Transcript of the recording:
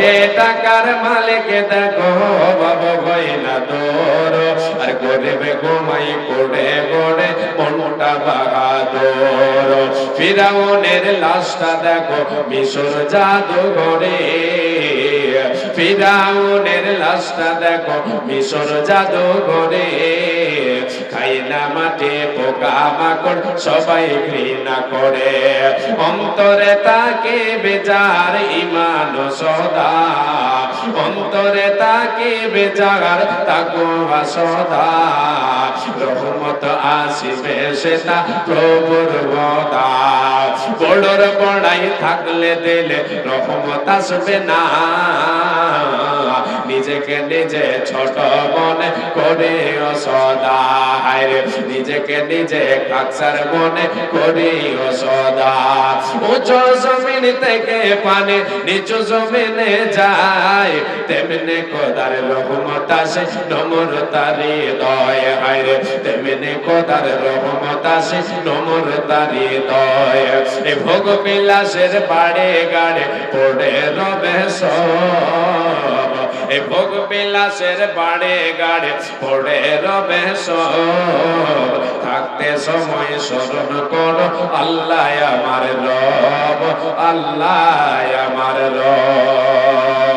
কোটি টাকার মালিক দেখো বাবা হয় না তোর আর গরিব ঘুমাই কোড়ে কোড়ে মনটা বাহাদুর ফিরাউনের লাশটা দেখো মিশর জাদুঘরে ফিরাউনের লাশটা দেখো মিশর জাদুঘরে খাই না মাঠে পোকা মাকড় সবাই ঘৃণা করে অন্তরে তাকে বেজার ইমান সদা অন্তরে তাকে বেজার তাকওয়া সদা রহমত আসিবে সেটা প্রভুর ওয়াদা বড়র বড়াই থাকলে দিলে রহমত আসবে না নিজেকে নিজে ছোট মনে করে সদা নিজেকে নিজে কাকসার মনে করি সদা উঁচু জমিন থেকে পানি নিচু জমিনে যায় তেমনি খোদার রহমত আসে নম্রতার হৃদয় হায়রে তেমনি খোদার রহমত আসে নম্রতার হৃদয় এ ভোগ বিলাসের বাড়ে গাড়ে পড়ে রবে সব এ ভোগ বিলাসের বাড়ে গাড়ে পড়ে রবে সব থাকতে সময় স্মরণ করো আল্লাহ আমার রব আল্লাহ আমার রব